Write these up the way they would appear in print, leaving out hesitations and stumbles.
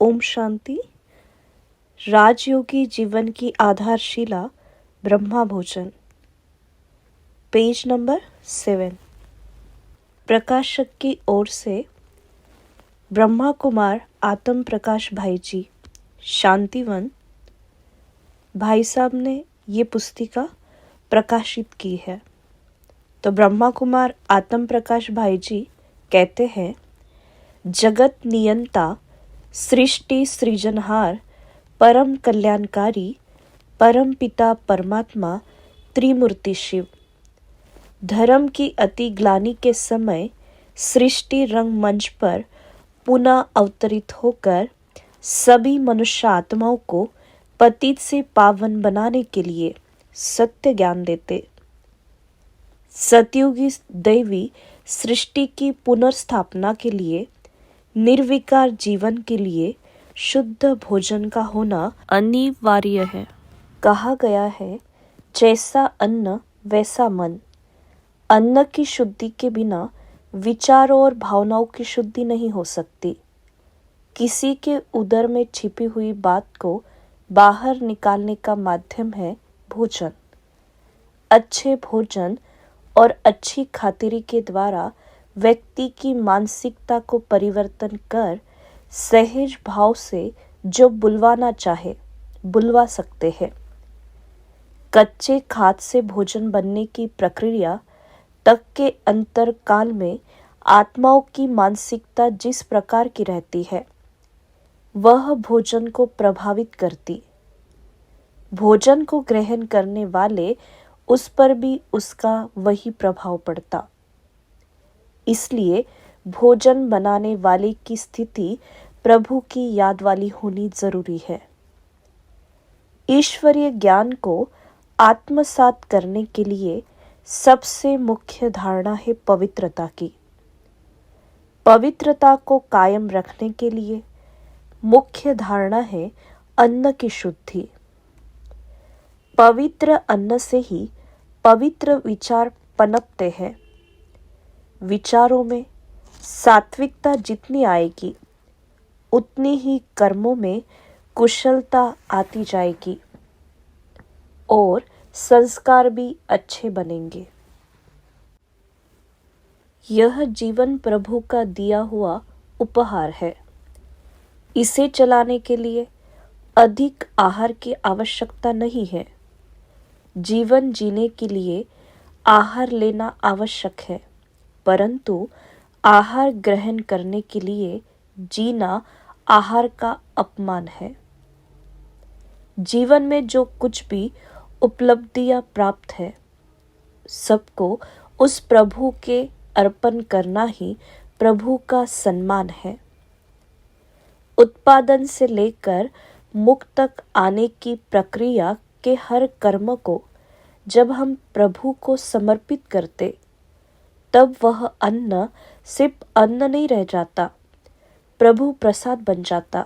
ओम शांति। राजयोगी जीवन की आधारशिला ब्रह्मा भोजन, पेज नंबर 7। प्रकाशक की ओर से ब्रह्मा कुमार आत्म प्रकाश भाई जी, शांतिवन। भाई साहब ने ये पुस्तिका प्रकाशित की है। तो ब्रह्मा कुमार आत्म प्रकाश भाई जी कहते हैं, जगत नियंता, सृष्टि सृजनहार, परम कल्याणकारी, परम पिता परमात्मा, त्रिमूर्ति शिव, धर्म की अति ग्लानि के समय सृष्टि रंगमंच पर पुनः अवतरित होकर सभी मनुष्य आत्माओं को पतित से पावन बनाने के लिए सत्य ज्ञान देते। सतयुगी दैवी सृष्टि की पुनर्स्थापना के लिए, निर्विकार जीवन के लिए शुद्ध भोजन का होना अनिवार्य है। कहा गया है, जैसा अन्न वैसा मन। अन्न की शुद्धि के बिना विचारों और भावनाओं की शुद्धि नहीं हो सकती। किसी के उदर में छिपी हुई बात को बाहर निकालने का माध्यम है भोजन। अच्छे भोजन और अच्छी खातिरी के द्वारा व्यक्ति की मानसिकता को परिवर्तन कर सहज भाव से जो बुलवाना चाहे बुलवा सकते हैं। कच्चे खाद से भोजन बनने की प्रक्रिया तक के अंतर काल में आत्माओं की मानसिकता जिस प्रकार की रहती है, वह भोजन को प्रभावित करती। भोजन को ग्रहण करने वाले उस पर भी उसका वही प्रभाव पड़ता। इसलिए भोजन बनाने वाले की स्थिति प्रभु की याद वाली होनी जरूरी है। ईश्वरीय ज्ञान को आत्मसात करने के लिए सबसे मुख्य धारणा है पवित्रता की। पवित्रता को कायम रखने के लिए मुख्य धारणा है अन्न की शुद्धि। पवित्र अन्न से ही पवित्र विचार पनपते हैं। विचारों में सात्विकता जितनी आएगी, उतनी ही कर्मों में कुशलता आती जाएगी और संस्कार भी अच्छे बनेंगे। यह जीवन प्रभु का दिया हुआ उपहार है। इसे चलाने के लिए अधिक आहार की आवश्यकता नहीं है। जीवन जीने के लिए आहार लेना आवश्यक है, परंतु आहार ग्रहण करने के लिए जीना आहार का अपमान है। जीवन में जो कुछ भी उपलब्धियां प्राप्त है, सबको उस प्रभु के अर्पण करना ही प्रभु का सम्मान है। उत्पादन से लेकर मुक्त तक आने की प्रक्रिया के हर कर्म को जब हम प्रभु को समर्पित करते, तब वह अन्न सिर्फ अन्न नहीं रह जाता, प्रभु प्रसाद बन जाता,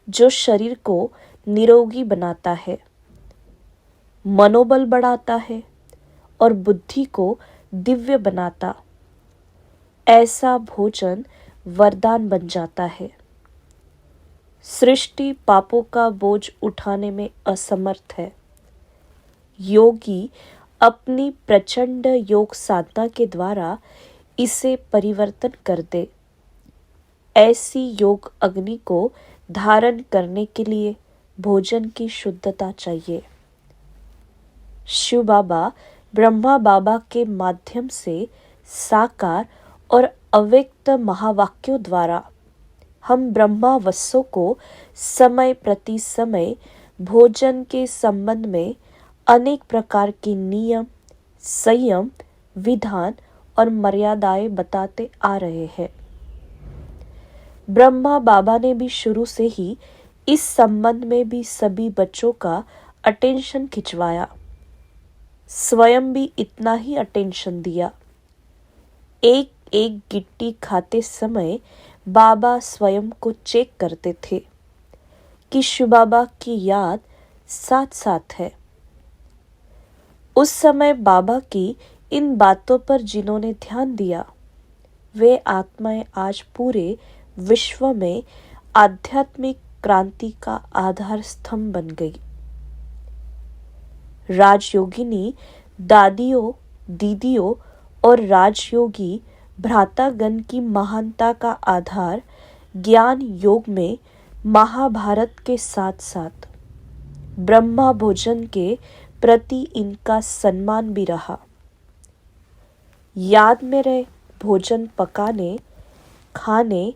जो शरीर को निरोगी बनाता है, मनोबल बढ़ाता है और बुद्धि को दिव्य बनाता। ऐसा भोजन वरदान बन जाता है। सृष्टि पापों का बोझ उठाने में असमर्थ है। योगी अपनी प्रचंड योग साधना के द्वारा इसे परिवर्तन कर दे। ऐसी योग अग्नि को धारण करने के लिए भोजन की शुद्धता चाहिए। शिव बाबा ब्रह्मा बाबा के माध्यम से साकार और अव्यक्त महावाक्यों द्वारा हम ब्रह्मा वत्सों को समय प्रति समय भोजन के संबंध में अनेक प्रकार के नियम, संयम, विधान और मर्यादाएं बताते आ रहे हैं। ब्रह्मा बाबा ने भी शुरू से ही इस संबंध में भी सभी बच्चों का अटेंशन खिंचवाया। स्वयं भी इतना ही अटेंशन दिया। एक एक गिट्टी खाते समय बाबा स्वयं को चेक करते थे कि शिव बाबा की याद साथ साथ है। उस समय बाबा की इन बातों पर जिन्होंने ध्यान दिया, वे आत्माएं आज पूरे विश्व में आध्यात्मिक क्रांति का आधार स्तंभ बन गई। राजयोगिनी दादियों, दीदियों और राजयोगी भ्रातागण की महानता का आधार ज्ञान योग में महाभारत के साथ साथ ब्रह्मा भोजन के प्रति इनका सम्मान भी रहा। याद में रहे भोजन पकाने, खाने,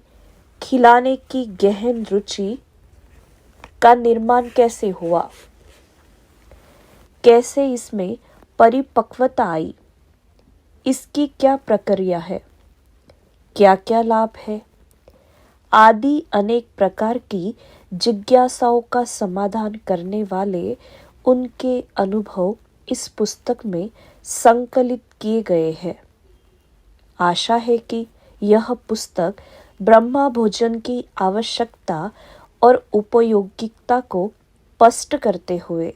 खिलाने की गहन रुचि का निर्माण कैसे हुआ, कैसे इसमें परिपक्वता आई, इसकी क्या प्रक्रिया है, क्या क्या लाभ है, आदि अनेक प्रकार की जिज्ञासाओं का समाधान करने वाले उनके अनुभव इस पुस्तक में संकलित किए गए हैं। आशा है कि यह पुस्तक ब्रह्मा भोजन की आवश्यकता और उपयोगिता को स्पष्ट करते हुए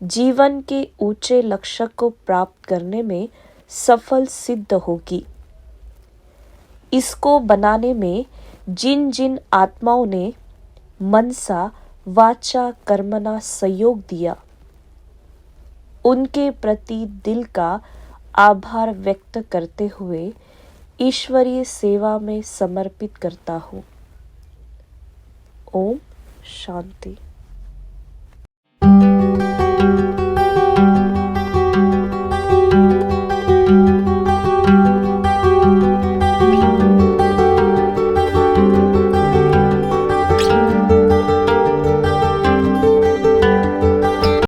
जीवन के ऊंचे लक्ष्य को प्राप्त करने में सफल सिद्ध होगी। इसको बनाने में जिन जिन आत्माओं ने मनसा वाचा कर्मणा सहयोग दिया, उनके प्रति दिल का आभार व्यक्त करते हुए ईश्वरीय सेवा में समर्पित करता हूँ। ओम शांति।